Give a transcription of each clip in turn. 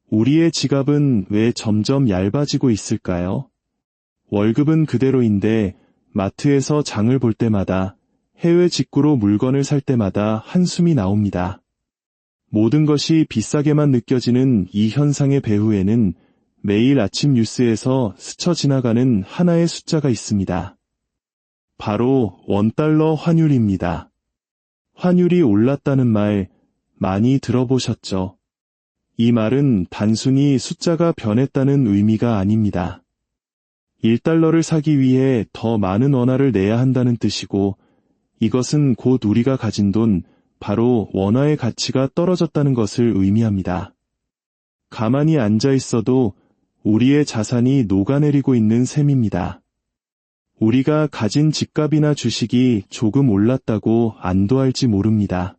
우리의 지갑은 왜 점점 얇아지고 있을까요? 월급은 그대로인데 마트에서 장을 볼 때마다, 해외 직구로 물건을 살 때마다 한숨이 나옵니다. 모든 것이 비싸게만 느껴지는 이 현상의 배후에는 매일 아침 뉴스에서 스쳐 지나가는 하나의 숫자가 있습니다. 바로 원달러 환율입니다. 환율이 올랐다는 말 많이 들어보셨죠? 이 말은 단순히 숫자가 변했다는 의미가 아닙니다. 1달러를 사기 위해 더 많은 원화를 내야 한다는 뜻이고, 이것은 곧 우리가 가진 돈, 바로 원화의 가치가 떨어졌다는 것을 의미합니다. 가만히 앉아 있어도 우리의 자산이 녹아내리고 있는 셈입니다. 우리가 가진 집값이나 주식이 조금 올랐다고 안도할지 모릅니다.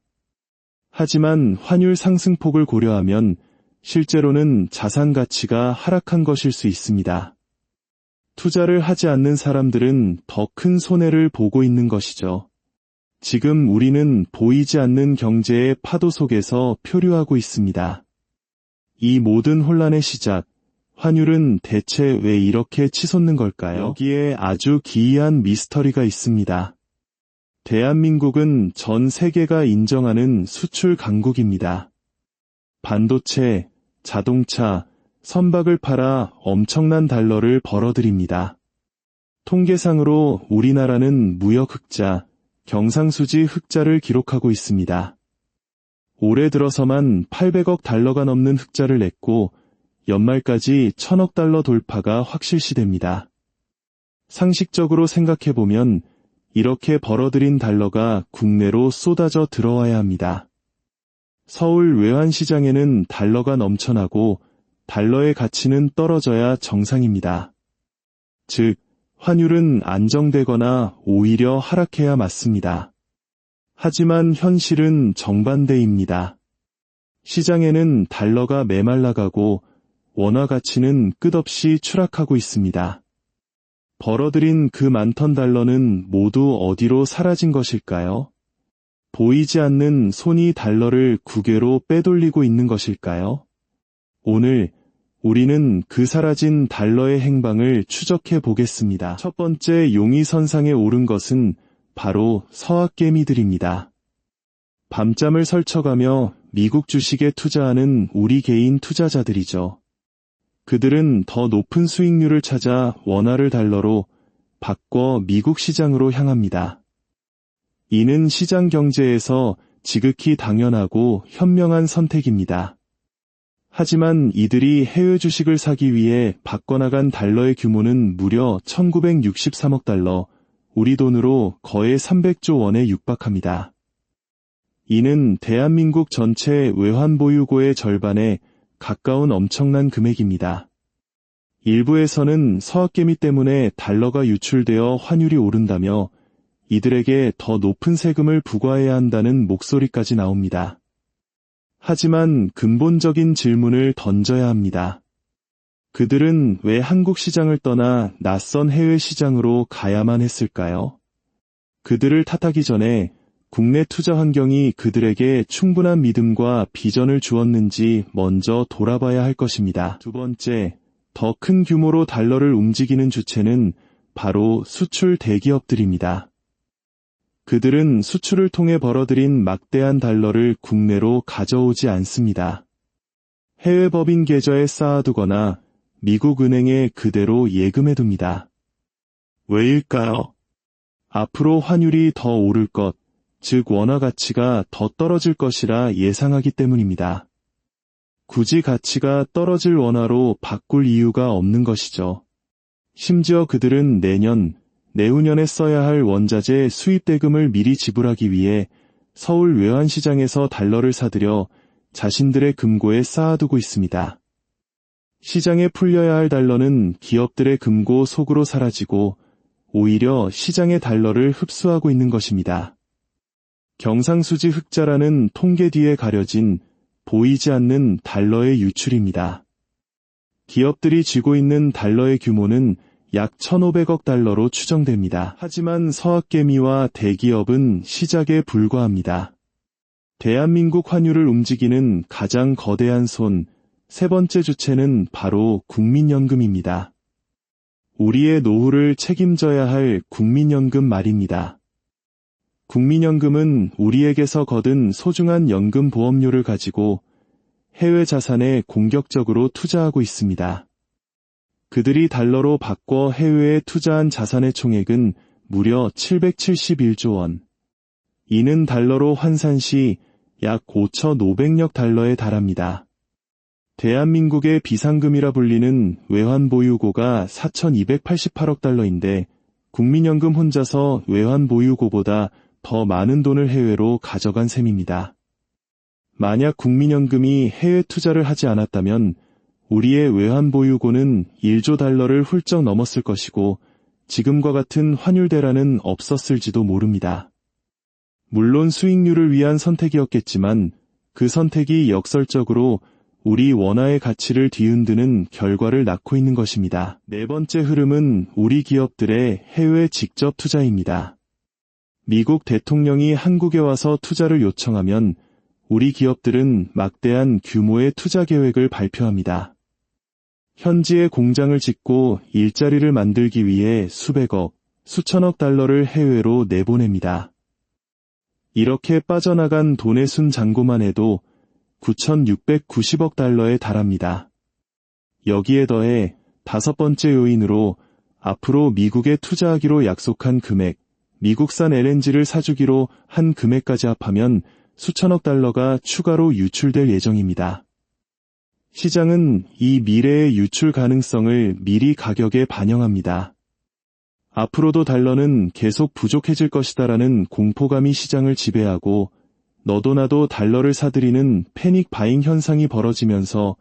하지만 환율 상승폭을 고려하면 실제로는 자산 가치가 하락한 것일 수 있습니다. 투자를 하지 않는 사람들은 더 큰 손해를 보고 있는 것이죠. 지금 우리는 보이지 않는 경제의 파도 속에서 표류하고 있습니다. 이 모든 혼란의 시작, 환율은 대체 왜 이렇게 치솟는 걸까요? 여기에 아주 기이한 미스터리가 있습니다. 대한민국은 전 세계가 인정하는 수출 강국입니다. 반도체, 자동차, 선박을 팔아 엄청난 달러를 벌어들입니다. 통계상으로 우리나라는 무역 흑자, 경상수지 흑자를 기록하고 있습니다. 올해 들어서만 800억 달러가 넘는 흑자를 냈고 연말까지 1000억 달러 돌파가 확실시됩니다. 상식적으로 생각해보면 이렇게 벌어들인 달러가 국내로 쏟아져 들어와야 합니다. 서울 외환시장에는 달러가 넘쳐나고 달러의 가치는 떨어져야 정상입니다. 즉, 환율은 안정되거나 오히려 하락해야 맞습니다. 하지만 현실은 정반대입니다. 시장에는 달러가 메말라가고 원화 가치는 끝없이 추락하고 있습니다. 벌어들인 그 많던 달러는 모두 어디로 사라진 것일까요? 보이지 않는 손이 달러를 국외로 빼돌리고 있는 것일까요? 오늘 우리는 그 사라진 달러의 행방을 추적해 보겠습니다. 첫 번째 용의선상에 오른 것은 바로 서학개미들입니다. 밤잠을 설쳐가며 미국 주식에 투자하는 우리 개인 투자자들이죠. 그들은 더 높은 수익률을 찾아 원화를 달러로 바꿔 미국 시장으로 향합니다. 이는 시장 경제에서 지극히 당연하고 현명한 선택입니다. 하지만 이들이 해외 주식을 사기 위해 바꿔나간 달러의 규모는 무려 1963억 달러, 우리 돈으로 거의 300조 원에 육박합니다. 이는 대한민국 전체 외환보유고의 절반에 가까운 엄청난 금액입니다. 일부에서는 서학개미 때문에 달러가 유출되어 환율이 오른다며 이들에게 더 높은 세금을 부과해야 한다는 목소리까지 나옵니다. 하지만 근본적인 질문을 던져야 합니다. 그들은 왜 한국 시장을 떠나 낯선 해외 시장으로 가야만 했을까요? 그들을 탓하기 전에 국내 투자 환경이 그들에게 충분한 믿음과 비전을 주었는지 먼저 돌아봐야 할 것입니다. 두 번째, 더 큰 규모로 달러를 움직이는 주체는 바로 수출 대기업들입니다. 그들은 수출을 통해 벌어들인 막대한 달러를 국내로 가져오지 않습니다. 해외 법인 계좌에 쌓아두거나 미국 은행에 그대로 예금해둡니다. 왜일까요? 앞으로 환율이 더 오를 것, 즉 원화 가치가 더 떨어질 것이라 예상하기 때문입니다. 굳이 가치가 떨어질 원화로 바꿀 이유가 없는 것이죠. 심지어 그들은 내년, 내후년에 써야 할 원자재 수입 대금을 미리 지불하기 위해 서울 외환시장에서 달러를 사들여 자신들의 금고에 쌓아두고 있습니다. 시장에 풀려야 할 달러는 기업들의 금고 속으로 사라지고 오히려 시장의 달러를 흡수하고 있는 것입니다. 경상수지 흑자라는 통계 뒤에 가려진 보이지 않는 달러의 유출입니다. 기업들이 쥐고 있는 달러의 규모는 약 1,500억 달러로 추정됩니다. 하지만 서학개미와 대기업은 시작에 불과합니다. 대한민국 환율을 움직이는 가장 거대한 손, 세 번째 주체는 바로 국민연금입니다. 우리의 노후를 책임져야 할 국민연금 말입니다. 국민연금은 우리에게서 거둔 소중한 연금 보험료를 가지고 해외 자산에 공격적으로 투자하고 있습니다. 그들이 달러로 바꿔 해외에 투자한 자산의 총액은 무려 771조 원. 이는 달러로 환산 시 약 5,500억 달러에 달합니다. 대한민국의 비상금이라 불리는 외환보유고가 4,288억 달러인데 국민연금 혼자서 외환보유고보다 더 많은 돈을 해외로 가져간 셈입니다. 만약 국민연금이 해외 투자를 하지 않았다면 우리의 외환보유고는 1조 달러를 훌쩍 넘었을 것이고 지금과 같은 환율 대란은 없었을지도 모릅니다. 물론 수익률을 위한 선택이었겠지만 그 선택이 역설적으로 우리 원화의 가치를 뒤흔드는 결과를 낳고 있는 것입니다. 네 번째 흐름은 우리 기업들의 해외 직접 투자입니다. 미국 대통령이 한국에 와서 투자를 요청하면 우리 기업들은 막대한 규모의 투자 계획을 발표합니다. 현지에 공장을 짓고 일자리를 만들기 위해 수백억, 수천억 달러를 해외로 내보냅니다. 이렇게 빠져나간 돈의 순 잔고만 해도 9,690억 달러에 달합니다. 여기에 더해 다섯 번째 요인으로 앞으로 미국에 투자하기로 약속한 금액, 미국산 LNG를 사주기로 한 금액까지 합하면 수천억 달러가 추가로 유출될 예정입니다. 시장은 이 미래의 유출 가능성을 미리 가격에 반영합니다. 앞으로도 달러는 계속 부족해질 것이다라는 공포감이 시장을 지배하고 너도 나도 달러를 사들이는 패닉 바잉 현상이 벌어지면서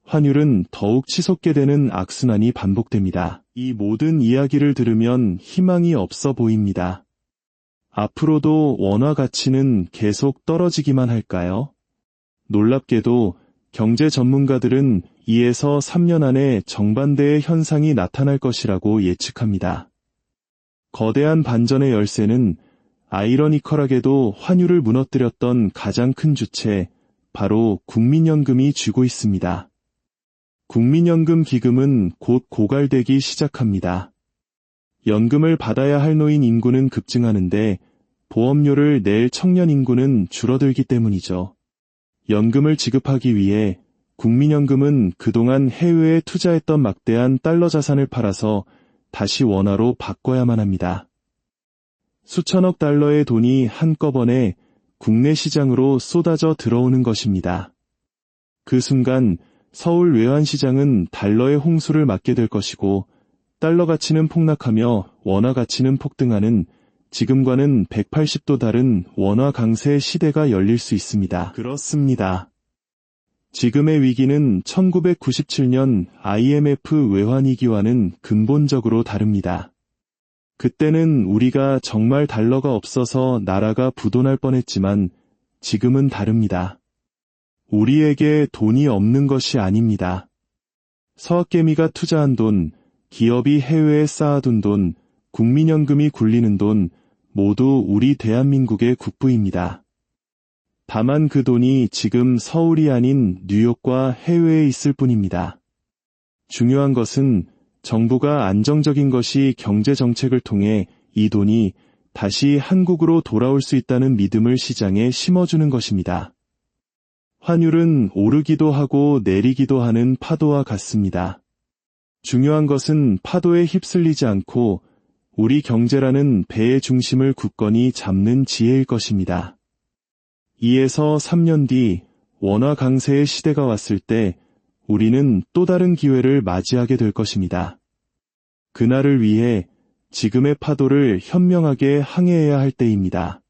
환율은 더욱 치솟게 되는 악순환이 반복됩니다. 이 모든 이야기를 들으면 희망이 없어 보입니다. 앞으로도 원화 가치는 계속 떨어지기만 할까요? 놀랍게도 경제 전문가들은 2에서 3년 안에 정반대의 현상이 나타날 것이라고 예측합니다. 거대한 반전의 열쇠는 아이러니컬하게도 환율을 무너뜨렸던 가장 큰 주체, 바로 국민연금이 쥐고 있습니다. 국민연금 기금은 곧 고갈되기 시작합니다. 연금을 받아야 할 노인 인구는 급증하는데 보험료를 낼 청년 인구는 줄어들기 때문이죠. 연금을 지급하기 위해 국민연금은 그동안 해외에 투자했던 막대한 달러 자산을 팔아서 다시 원화로 바꿔야만 합니다. 수천억 달러의 돈이 한꺼번에 국내 시장으로 쏟아져 들어오는 것입니다. 그 순간 서울 외환시장은 달러의 홍수를 맞게 될 것이고 달러 가치는 폭락하며 원화 가치는 폭등하는 지금과는 180도 다른 원화 강세의 시대가 열릴 수 있습니다. 그렇습니다. 지금의 위기는 1997년 IMF 외환위기와는 근본적으로 다릅니다. 그때는 우리가 정말 달러가 없어서 나라가 부도날 뻔했지만 지금은 다릅니다. 우리에게 돈이 없는 것이 아닙니다. 서학개미가 투자한 돈, 기업이 해외에 쌓아둔 돈, 국민연금이 굴리는 돈, 모두 우리 대한민국의 국부입니다. 다만 그 돈이 지금 서울이 아닌 뉴욕과 해외에 있을 뿐입니다. 중요한 것은 정부가 안정적인 것이 경제정책을 통해 이 돈이 다시 한국으로 돌아올 수 있다는 믿음을 시장에 심어주는 것입니다. 환율은 오르기도 하고 내리기도 하는 파도와 같습니다. 중요한 것은 파도에 휩쓸리지 않고 우리 경제라는 배의 중심을 굳건히 잡는 지혜일 것입니다. 2에서 3년 뒤 원화 강세의 시대가 왔을 때 우리는 또 다른 기회를 맞이하게 될 것입니다. 그날을 위해 지금의 파도를 현명하게 항해해야 할 때입니다.